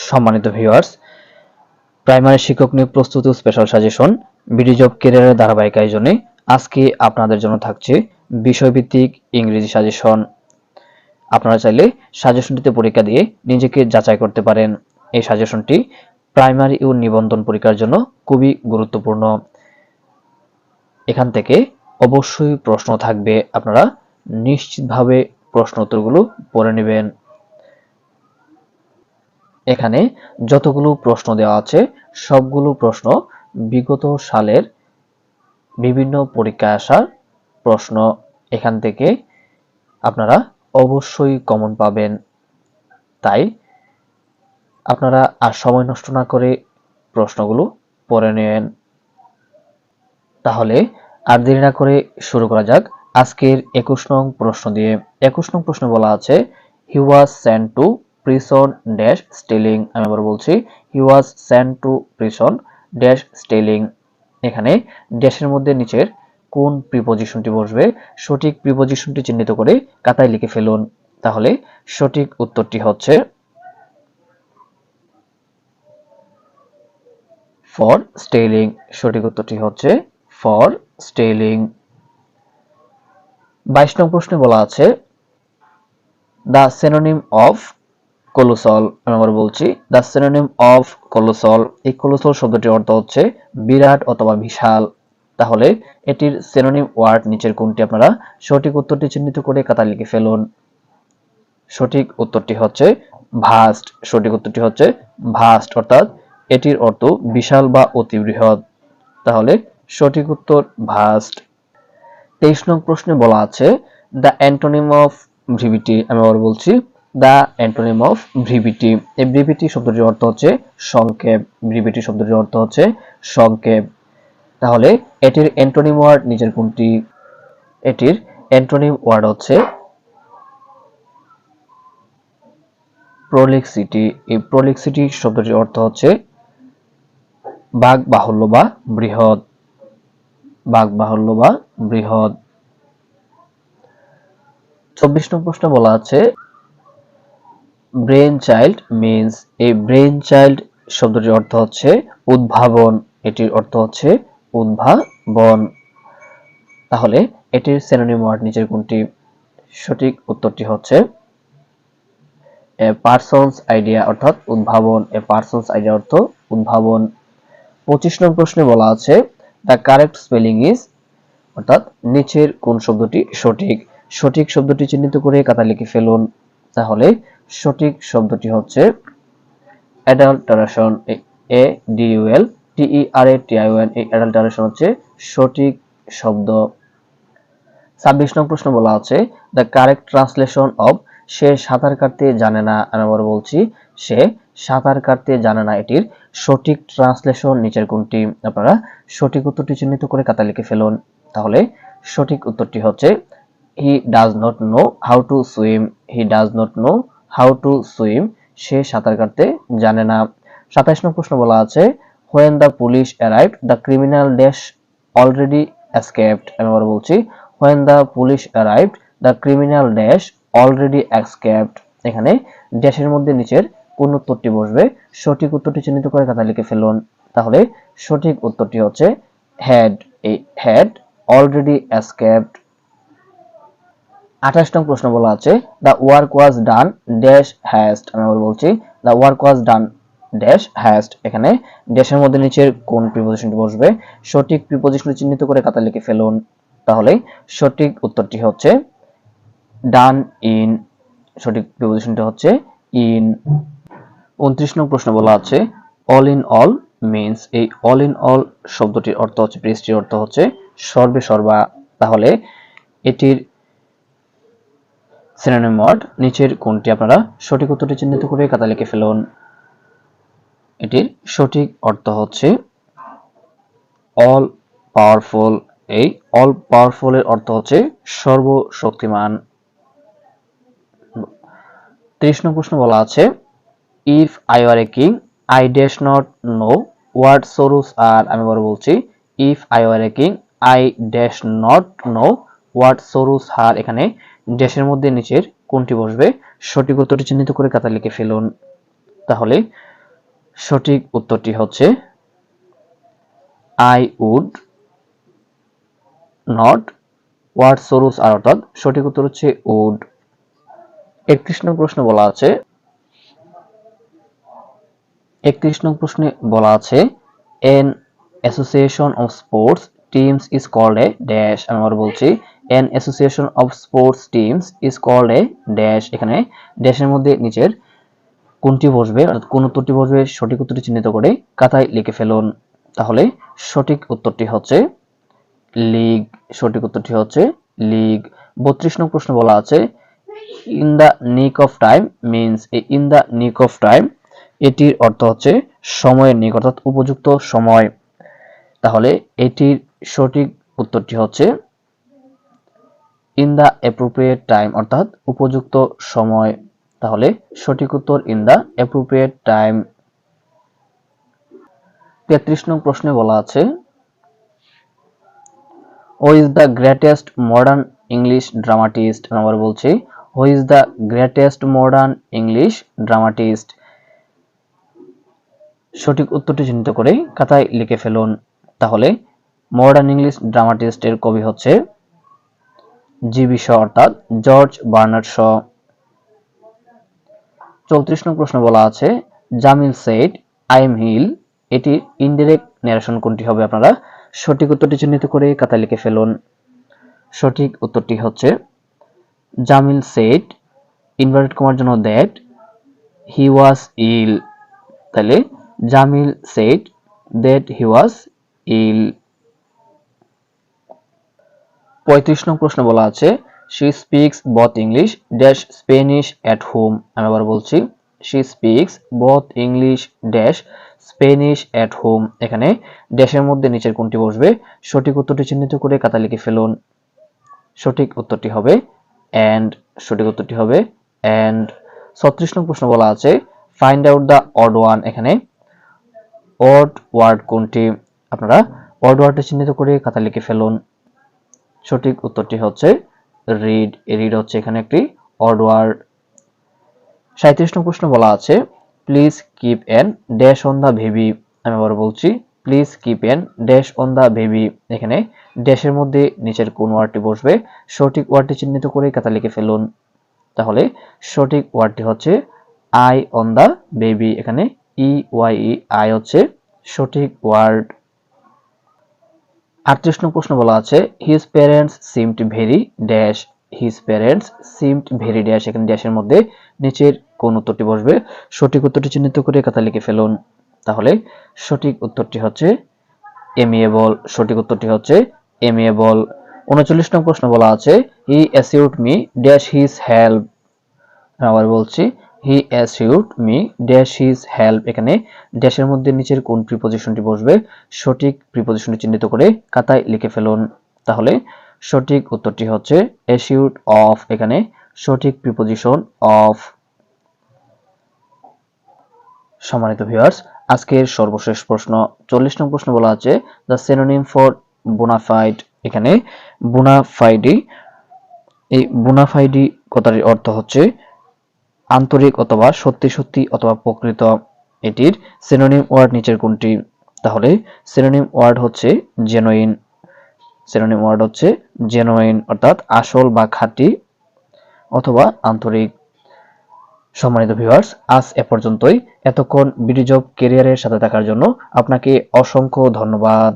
সম্মানিত viewers, primary শিক্ষক নিয়োগ প্রস্তুতি ও স্পেশাল সাজেশন বিডি জব ক্যারিয়ারের ধারাবাহিক আয়োজনে আজকে আপনাদের জন্য থাকছে বিষয়ভিত্তিক ইংরেজি সাজেশন। আপনারা চাইলে সাজেশনটিতে পরীক্ষা দিয়ে নিজেকে যাচাই করতে পারেন। এই সাজেশনটি প্রাইমারি ও নিবন্ধন পরীক্ষার জন্য খুবই গুরুত্বপূর্ণ। এখান থেকে অবশ্যই প্রশ্ন থাকবে, আপনারা নিশ্চিতভাবে প্রশ্ন উত্তরগুলো পড়ে নেবেন। এখানে যতগুলো প্রশ্ন দেওয়া আছে সবগুলো প্রশ্ন বিগত সালের বিভিন্ন পরীক্ষায় আসা প্রশ্ন। এখান থেকে আপনারা অবশ্যই কমন পাবেন। তাই আপনারা আর সময় নষ্ট না করে প্রশ্নগুলো পড়ে নেন। তাহলে আর দেরি না করে শুরু করা যাক আজকের 21 নং প্রশ্ন দিয়ে। 21 নং প্রশ্ন বলা আছে, he was sent to prison dash stealing. আমি আবার বলছি, he was sent to prison dash stealing. এখানে ড্যাশের মধ্যে নিচের কোন প্রিপজিশনটি বসবে সঠিক প্রিপজিশনটি চিহ্নিত করে খাতায় লিখে ফেলুন। তাহলে সঠিক উত্তরটি হচ্ছে ফর স্টেলিং। সঠিক উত্তরটি হচ্ছে ফর স্টেলিং। 22 নং প্রশ্নে বলা আছে, দ্য সিনোনিম অফ কোলোসল। আমি আবার বলছি, দ্য সিনোনিম অফ কোলোসল। এই কোলোসল শব্দটির অর্থ হচ্ছে বিরাট অথবা বিশাল। তাহলে এটির সিনোনিম ওয়ার্ড নিচের কোনটি? আপনারা সঠিক উত্তরটি চিহ্নিত করে খাতায় লিখে ফেলুন। সঠিক উত্তরটি হচ্ছে ভাস্ট। সঠিক উত্তরটি হচ্ছে ভাস্ট, অর্থাৎ এটির অর্থ বিশাল বা অতি বৃহৎ। তাহলে সঠিক উত্তর ভাস্ট। 23 নং প্রশ্নে বলা আছে, দ্য অ্যান্টোনিম অফ ব্রিভিটি। আমি আবার বলছি, দ্য অ্যান্টোনিম অফ ব্রিভিটি। এই ব্রিভিটি শব্দটির অর্থ হচ্ছে সংক্ষেপ। ব্রিভিটি শব্দটির অর্থ হচ্ছে সংক্ষেপ। তাহলে এটির অ্যান্টোনিম ওয়ার্ড নিচের কোনটি? এটির অ্যান্টোনিম ওয়ার্ড হচ্ছে প্রলিক্সিটি। এই প্রলিক্সিটি শব্দটির অর্থ হচ্ছে বাক বাহুল্য বা বৃহৎ। বাক বাহুল্য বা বৃহৎ। 24 নং প্রশ্ন বলা আছে, ব্রেন চাইল্ড মিন্স। এই ব্রেন চাইল্ড শব্দটির অর্থ হচ্ছে উদ্ভাবন। এটির অর্থ হচ্ছে উদ্ভাবন। তাহলে এটির সিনোনিম ওয়ার্ড নিচের কোনটি? সঠিক উত্তরটি হচ্ছে এ পারসনস আইডিয়া, অর্থাৎ উদ্ভাবন। এ পারসনস আইডিয়া অর্থ উদ্ভাবন। 25 নং প্রশ্নে বলা আছে, দ্য কারেক্ট স্পেলিং ইজ, অর্থাৎ নিচের কোন শব্দটি সঠিক? সঠিক শব্দটি চিহ্নিত করে খাতায় লিখে ফেলুন। তাহলে সঠিক শব্দটি হচ্ছে adulteration. A D U L T E R A T I O N. এই অ্যাডাল্টারেশন হচ্ছে সঠিক শব্দ। 26 নং প্রশ্ন বলা আছে, দ্য কারেক্ট ট্রান্সলেশন অফ সে সাঁতার কাটতে জানে না। আমি আবার বলছি, সে সাঁতার কাটতে জানে না। এটির সঠিক ট্রান্সলেশন নিচের কোনটি? আপনারা সঠিক উত্তরটি চিহ্নিত করে খাতায় লিখে ফেলুন। তাহলে সঠিক উত্তরটি হচ্ছে he does not know how to swim. He does not know how to swim. সে সাঁতার কাটতে জানে না। 27 নং প্রশ্ন বলা আছে, when the police arrived the criminal dash already escaped. আমি আবার বলছি, when the police arrived the criminal dash already escaped। এখানে ড্যাশের মধ্যে নিচের কোন উত্তরটি বসবে সঠিক উত্তরটি চিহ্নিত করে খাতায় লিখে ফেলুন। তাহলে সঠিক উত্তরটি হচ্ছে had। এই had already escaped। 28 নং প্রশ্ন বলা আছে, the work was done dash hast। আমি আবার বলছি, the work was done dash haste. এখানে ড্যাশের মধ্যে নিচের কোন প্রিপজিশনটি বসবে সঠিক প্রিপজিশনটি চিহ্নিত করে খাতায় লিখে ফেলুন। তাহলে সঠিক উত্তরটি হচ্ছে ডান ইন। সঠিক প্রিপজিশনটি হচ্ছে ইন। 29 নং প্রশ্ন বলা আছে, অল ইন অল মিন্স। এই অল ইন অল শব্দটির অর্থ হচ্ছে, পৃষ্ঠটির অর্থ হচ্ছে সর্বে সর্বা। তাহলে এটির সিনোনিম ওয়ার্ড নিচের কোনটি? আপনারা সঠিক উত্তরটি চিহ্নিত করে খাতায় লিখে ফেলুন। এটির সঠিক অর্থ হচ্ছে অল পাওয়ারফুল। এই অল পাওয়ারফুল এর অর্থ হচ্ছে সর্বশক্তিমান। 30 নং প্রশ্ন বলা আছে, if I were a king I dash not know what sorrows are. আমি আবার বলছি, if I were a king I dash not know what sorrows are. এখানে ড্যাশের মধ্যে নিচের কোনটি বসবে সঠিক উত্তরটি চিহ্নিত করে খাতায় লিখে ফেলুন। তাহলে সঠিক উত্তরটি হচ্ছে I would not what sorrows are, অর্থাৎ সঠিক উত্তর হচ্ছে উড। 31 নং প্রশ্ন বলা আছে, 31 নং প্রশ্নে বলা আছে an association of sports teams is called a dash. আমি আবার বলছি, an association of sports teams is called a dash. এখানে ড্যাশের মধ্যে নিচের কোনটি বসবে, অর্থাৎ কোন উত্তরটি বসবে, সঠিক উত্তরটি চিহ্নিত করে খাতায় লিখে ফেলুন। তাহলে সঠিক উত্তরটি হচ্ছে লিগ। সঠিক উত্তরটি হচ্ছে লিগ। 32 নং প্রশ্ন বলা আছে ইন দ্য নিক of time means, in the নিক অফ টাইম এটির অর্থ হচ্ছে সময়ের নিক, অর্থাৎ উপযুক্ত সময়। তাহলে এটির সঠিক উত্তরটি হচ্ছে ইন দ্য অ্যাপ্রোপ্রিয়েট টাইম, অর্থাৎ উপযুক্ত সময়। তাহলে সঠিক উত্তর ইন দ্য অ্যাপ্রোপ্রিয়েট টাইম। 33 নং প্রশ্নে বলা আছে who is the greatest modern English dramatist. আমরা বলছি who is the greatest modern English dramatist. সঠিক উত্তরটি চিহ্নিত করে খাতায় লিখে ফেলুন। তাহলে মডার্ন ইংলিশ ড্রামাটিস্টের কবি হচ্ছে জিবি শ, অর্থাৎ জর্জ বার্নার্ড শ। 34 নং প্রশ্ন বলা আছে Jamil said I am ill এটির ইনডিরেক্ট ন্যারেশন কোনটি হবে? আপনারা সঠিক উত্তরটি চিহ্নিত করে খাতায় লিখে ফেলুন। সঠিক উত্তরটি হচ্ছে জামিল সেড ইনভার্টেড কমার জন্য দ্যাট হি ওয়াজ ইল। তাহলে জামিল সেড দ্যাট হি ওয়াজ ইল। 35 নং প্রশ্ন বলা আছে she speaks both English dash Spanish at home। আমি আবার বলছি she speaks both English dash Spanish at home। এখানে ড্যাশের মধ্যে নিচের কোনটি বসবে, সঠিক উত্তরটি চিহ্নিত করে খাতা লিখে ফেলুন। সঠিক উত্তরটি হবে and। সঠিক উত্তরটি হবে and। 36 নং প্রশ্ন বলা আছে find out the odd one. এখানে অড ওয়ার্ড কোনটি? আপনারা অড ওয়ার্ডটি চিহ্নিত করে খাতা লিখে ফেলুন। সঠিক উত্তরটি হচ্ছে রিড। রিড হচ্ছে এখানে একটি অড ওয়ার্ড। 37 নং প্রশ্ন বলা আছে please keep an dash on the baby. আমি আবার বলছি please keep an dash on the baby. এখানে ড্যাশের মধ্যে নিচের কোন ওয়ার্ডটি বসবে, সঠিক ওয়ার্ডটি চিহ্নিত করে খাতা লিখে ফেলুন। তাহলে সঠিক ওয়ার্ডটি হচ্ছে আই অন দা বেবি। এখানে ই ওয়াই ই আই হচ্ছে সঠিক ওয়ার্ড। 38 নং প্রশ্ন বলা আছে his parents seemed very dash. His parents seemed very dash. এখানে ড্যাশের মধ্যে নিচের কোন উত্তরটি বসবে, সঠিক উত্তরটি চিহ্নিত করে খাতা লিখে ফেলুন। তাহলে সঠিক উত্তরটি হচ্ছে এমিয়েবল। সঠিক উত্তরটি হচ্ছে এমিয়েবল। 39 নং প্রশ্ন বলা আছে হি assured me dash his help. আবার বলছি হি assured me dash his help. এখানে ড্যাশের মধ্যে নিচের কোন প্রিপজিশনটি বসবে, সঠিক প্রিপজিশনটি চিহ্নিত করে খাতায় লিখে ফেলুন। তাহলে সঠিক উত্তরটি হচ্ছে অ্যাসিউরড অফ। এখানে সঠিক প্রিপজিশন অফ। সম্মানিত ভিউয়ার্স, আজকের সর্বশেষ প্রশ্ন 40 নং প্রশ্ন বলা আছে দ্য সিনোনিম ফর বোনাফাইড। এখানে বোনাফাইডি, এই বোনাফাইডি কথাটির অর্থ হচ্ছে আন্তরিক অথবা সত্যি সত্যি অথবা প্রকৃত। এটির সিনোনিম ওয়ার্ড নিচের কোনটি? তাহলে সিনোনিম ওয়ার্ড হচ্ছে জেনুইন। সিনোনিম ওয়ার্ড হচ্ছে জেনুইন, অর্থাৎ আসল বা খাঁটি অথবা আন্তরিক। সম্মানিত ভিউয়ার্স, আজ এ পর্যন্তই। এতক্ষণ বিডি জব ক্যারিয়ারের সাথে থাকার জন্য আপনাকে অসংখ্য ধন্যবাদ।